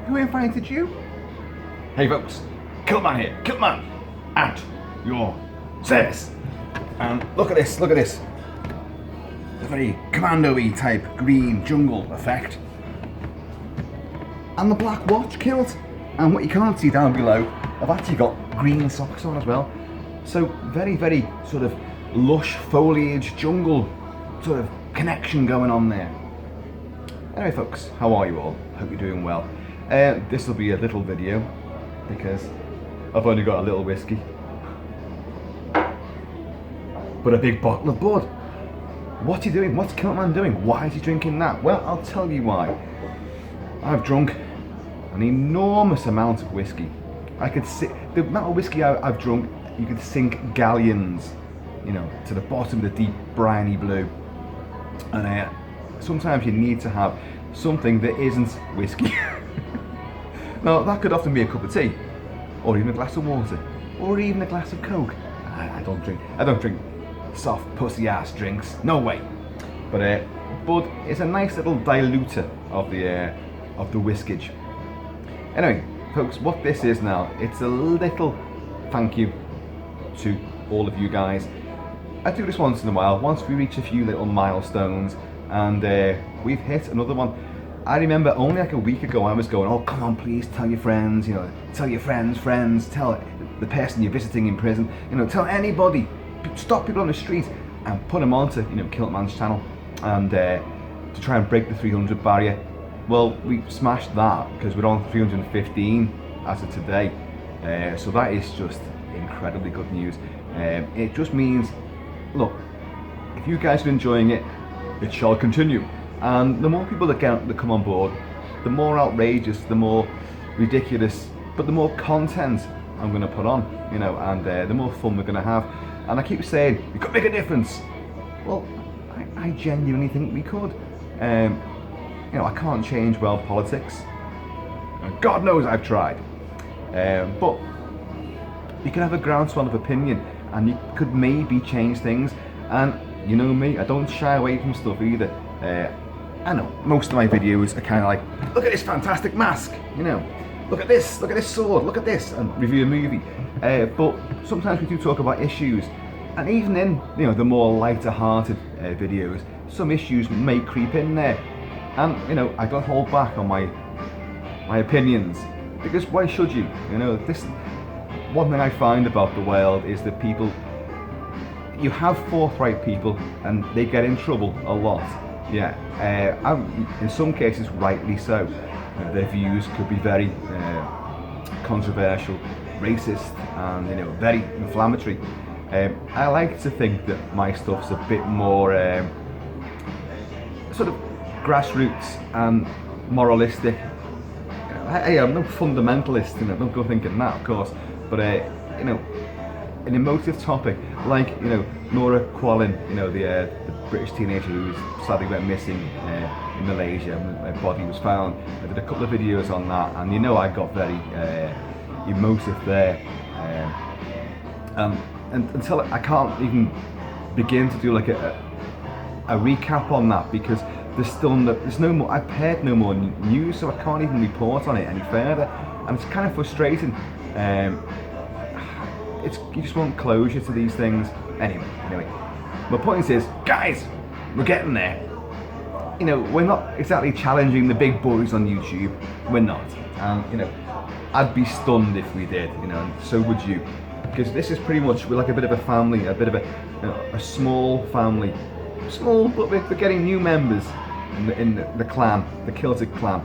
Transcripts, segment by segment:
Who invited you? Hey folks, Kiltman here, Kiltman at your service. And look at this, look at this. A very commando-y type green jungle effect. And the black watch kilt. And what you can't see down below, I've actually got green socks on as well. So very, very sort of lush foliage jungle sort of connection going on there. Anyway folks, how are you all? Hope you're doing well. This will be a little video because I've only got a little whiskey, but a big bottle of Bud. What's he doing? What's Kiltman doing? Why is he drinking that? Well, I'll tell you why. I've drunk an enormous amount of whiskey. I could sit, the amount of whiskey I've drunk, you could sink galleons, you know, to the bottom of the deep briny blue. And sometimes you need to have something that isn't whiskey. Now that could often be a cup of tea, or even a glass of water, or even a glass of Coke. I don't drink soft pussy ass drinks, no way. But Bud is a nice little diluter of the whiskage. Anyway, folks, what this is now, it's a little thank you to all of you guys. I do this once in a while, once we reach a few little milestones, and we've hit another one. I remember only like a week ago I was going, oh come on please, tell your friends, you know, tell your friends, tell the person you're visiting in prison, you know, tell anybody, stop people on the street and put them onto, you know, Kiltman's channel, and to try and break the 300 barrier. Well, we smashed that because we're on 315 as of today, so that is just incredibly good news. It just means, look, if you guys are enjoying it, it shall continue. And the more people that come on board, the more outrageous, the more ridiculous, but the more content I'm going to put on, you know, and the more fun we're going to have. And I keep saying, we could make a difference. Well, I genuinely think we could. You know, I can't change world politics. And God knows I've tried. But you can have a groundswell of opinion, and you could maybe change things. And you know me, I don't shy away from stuff either. I know most of my videos are kind of like, look at this fantastic mask, you know, look at this sword, look at this, and review a movie. But sometimes we do talk about issues, and even in, you know, the more lighter-hearted videos, some issues may creep in there, and you know, I don't hold back on my opinions, because why should you? You know, this one thing I find about the world is that people, you have forthright people, and they get in trouble a lot. Yeah, in some cases rightly so. Their views could be very controversial, racist, and you know, very inflammatory. I like to think that my stuff's a bit more sort of grassroots and moralistic. Hey, I'm no fundamentalist, you know, don't go thinking that, of course. But you know, an emotive topic like, you know, Nora Quallin, you know, the British teenager who sadly went missing in Malaysia, and her body was found. I did a couple of videos on that, and you know, I got very emotive there, and until I can't even begin to do like a recap on that, because there's no more, I've heard no more news, so I can't even report on it any further, and it's kind of frustrating. You just want closure to these things. Anyway, my point is, guys, we're getting there. You know, we're not exactly challenging the big boys on YouTube. We're not. And you know, I'd be stunned if we did. You know, and so would you, because this is pretty much, we're like a bit of a family, a bit of a small family, small, but we're getting new members in the clan, the Kiltic clan.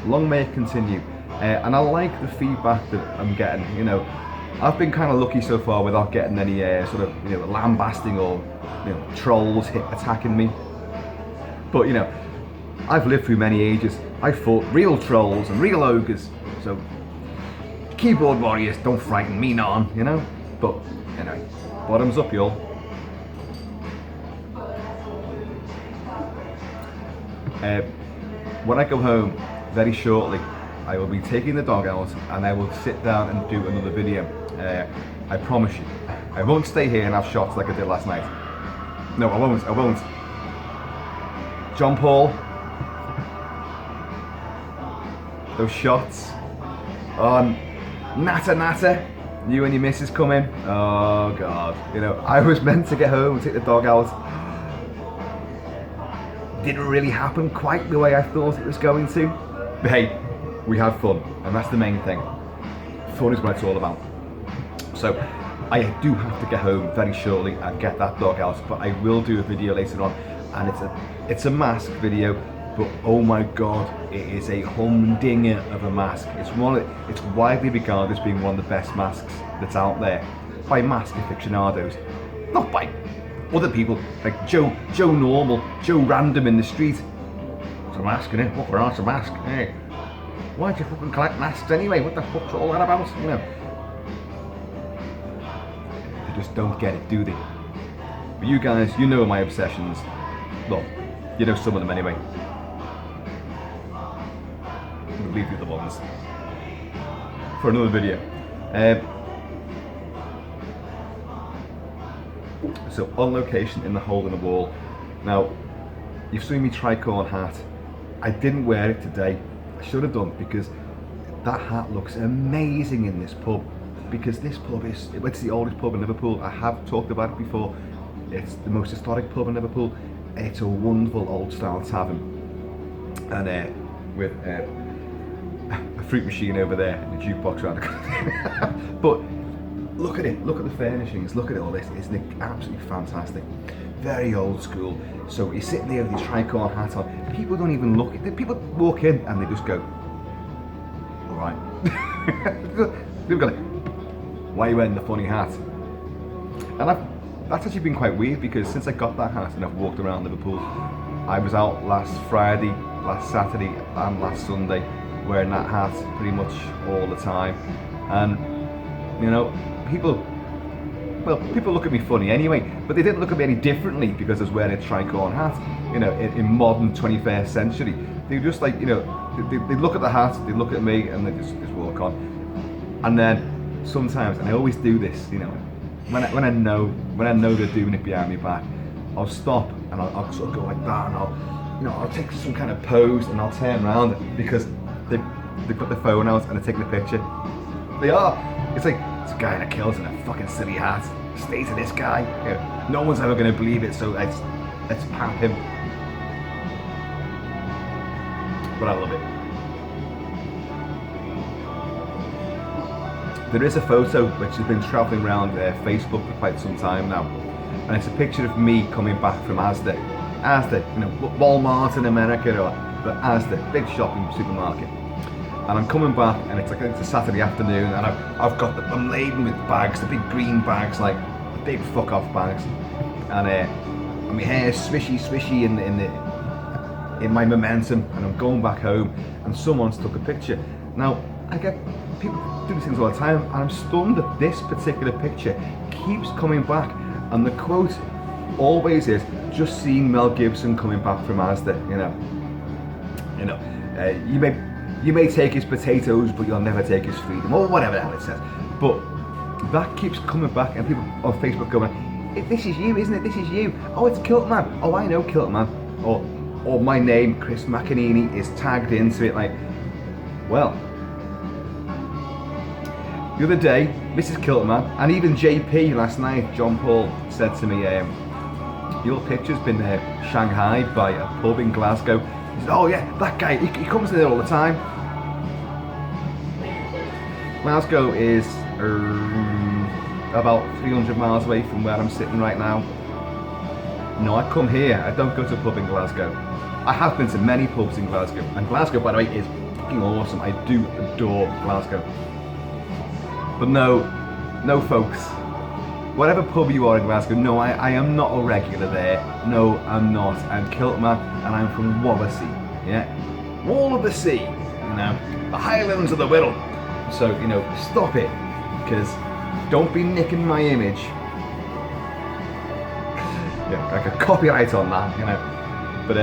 Long may it continue. And I like the feedback that I'm getting. You know, I've been kind of lucky so far without getting any sort of, you know, lambasting or, you know, trolls attacking me. But you know, I've lived through many ages. I fought real trolls and real ogres. So keyboard warriors, don't frighten me none, you know. But anyway, bottoms up, y'all. When I go home very shortly, I will be taking the dog out and I will sit down and do another video. I promise you. I won't stay here and have shots like I did last night. No, I won't. John Paul, those shots. Natter, you and your missus come in. Oh God, you know, I was meant to get home and take the dog out. Didn't really happen quite the way I thought it was going to. But hey, we have fun, and that's the main thing. Fun is what it's all about. So I do have to get home very shortly and get that dog out, but I will do a video later on, and it's a mask video, but oh my God, it is a humdinger of a mask. It's widely regarded as being one of the best masks that's out there by mask aficionados, not by other people like Joe Normal, Joe Random in the street. It's a mask, innit? What for? It's a mask. Hey, why'd you fucking collect masks anyway? What the fuck's all that about? You know. Just don't get it, do they? But you guys, you know my obsessions. Well, you know some of them anyway. We'll leave the other ones for another video. So on location in the hole in the wall. Now, you've seen me tricorn hat. I didn't wear it today. I should have done, because that hat looks amazing in this pub. Because this pub it's the oldest pub in Liverpool. I have talked about it before. It's the most historic pub in Liverpool. It's a wonderful old style tavern, and with a fruit machine over there and a jukebox around the corner. But look at it, look at the furnishings, look at all this. It's absolutely fantastic. Very old school. So you're sitting there with your tricorn hat on. People don't even look. People walk in and they just go, all right. People go like, why are you wearing the funny hat? And that's actually been quite weird, because since I got that hat and I've walked around Liverpool, I was out last Friday, last Saturday and last Sunday wearing that hat pretty much all the time. And you know, people look at me funny anyway, but they didn't look at me any differently because I was wearing a tricorn hat, you know, in modern 21st century. They just like, you know, they look at the hat, they look at me, and they just walk on. And then sometimes, and I always do this, you know, when I know they're doing it behind my back, I'll stop and I'll sort of go like that, and I'll take some kind of pose, and I'll turn around because they put their phone out and they're taking a picture. They are. It's like, it's a guy in a kilt and a fucking silly hat. Stay to this guy. You know, no one's ever going to believe it, so let's pamp him. But I love it. There is a photo which has been travelling around Facebook for quite some time now, and it's a picture of me coming back from Asda, you know, Walmart in America, but Asda, big shopping supermarket. And I'm coming back, and it's a Saturday afternoon, and I'm laden with bags, the big green bags, like the big fuck off bags, and my hair's swishy in my momentum, and I'm going back home, and someone's took a picture. Now I get people do these things all the time, and I'm stunned that this particular picture keeps coming back, and the quote always is, "Just seen Mel Gibson coming back from Asda." You may take his potatoes, but you'll never take his freedom, or whatever the hell it says. But that keeps coming back, and people on Facebook going, "This is you, isn't it? This is you. Oh, it's Kiltman. Oh, I know Kiltman." Or my name, Chris McAneny, is tagged into it. Like, well, the other day, Mrs. Kiltman, and even JP last night, John Paul, said to me, "Your picture's been shanghaied by a pub in Glasgow." He said, "Oh yeah, that guy, he comes in there all the time." Glasgow is about 300 miles away from where I'm sitting right now. No, I come here, I don't go to a pub in Glasgow. I have been to many pubs in Glasgow, and Glasgow, by the way, is fucking awesome. I do adore Glasgow. But no folks, whatever pub you are in Glasgow, no, I am not a regular there. No, I'm not. I'm Kiltman, and I'm from Wallasey, yeah? Wall of the Sea, you know, the Highlands of the Wirral. So, you know, stop it, because don't be nicking my image. Yeah, like a copyright on that, you know. But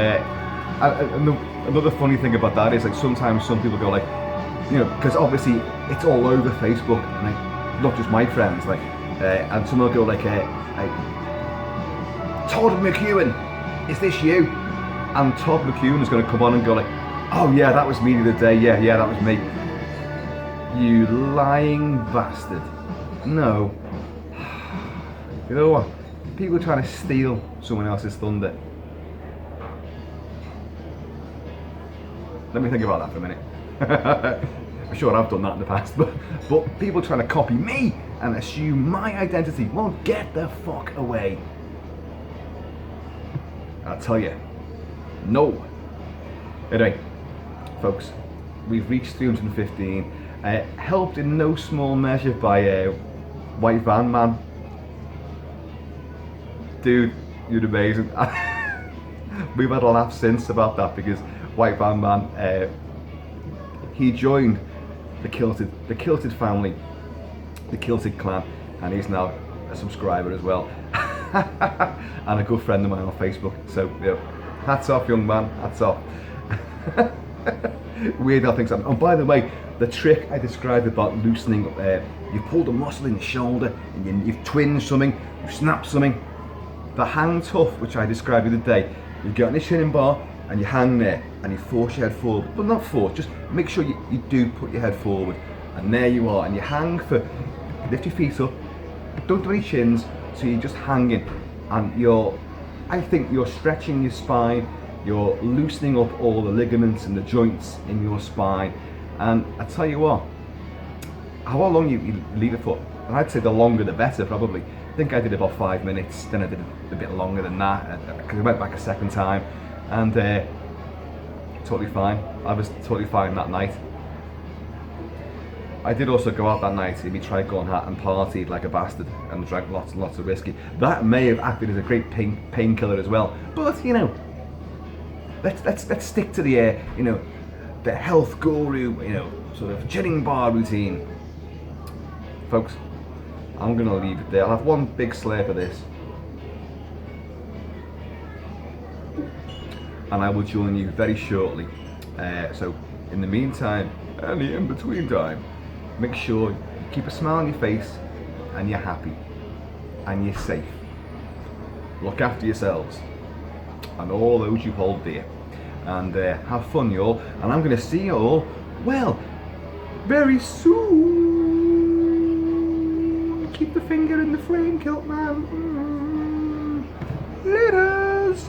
another funny thing about that is, like, sometimes some people go like, you know, because obviously it's all over Facebook, and like, not just my friends, like, and someone will go like, "Todd McEwen, is this you?" And Todd McEwen is going to come on and go like, Oh yeah, that was me the other day. Yeah, that was me. You lying bastard. No. You know what? People trying to steal someone else's thunder. Let me think about that for a minute. I'm sure I've done that in the past, but people trying to copy me and assume my identity. Well, get the fuck away. I'll tell you, no. Anyway, folks, we've reached 315. Helped in no small measure by White Van Man. Dude, you're amazing. We've had a laugh since about that because White Van Man, he joined the Kilted family, the Kilted clan, and he's now a subscriber as well, and a good friend of mine on Facebook. So, you know, hats off, young man, hats off. Weird how things happen. Oh, by the way, the trick I described about loosening, you pulled a muscle in your shoulder, and you've twinged something, you've snapped something. The hang tough, which I described the other day, you get on your chinning bar and you hang there and you force your head forward. But not force, just make sure you do put your head forward. And there you are, and you hang for, lift your feet up, don't do any chins, so you're just hanging. And I think you're stretching your spine, you're loosening up all the ligaments and the joints in your spine. And I tell you what, how long you leave it for, and I'd say the longer the better probably. I think I did about 5 minutes, then I did a bit longer than that, because I went back a second time, and totally fine. I was totally fine that night. I did also go out that night and we tried going out and partied like a bastard and drank lots and lots of whiskey. That may have acted as a great painkiller as well. But you know, let's stick to the you know, the health guru, you know, sort of chinning bar routine, folks. I'm gonna leave it there. I'll have one big slurp of this, and I will join you very shortly. So in the meantime, and the in-between time, make sure you keep a smile on your face and you're happy and you're safe. Look after yourselves and all those you hold dear, and have fun, y'all. And I'm gonna see you all, well, very soon. Keep the finger in the frame, Kilt Man. Laters.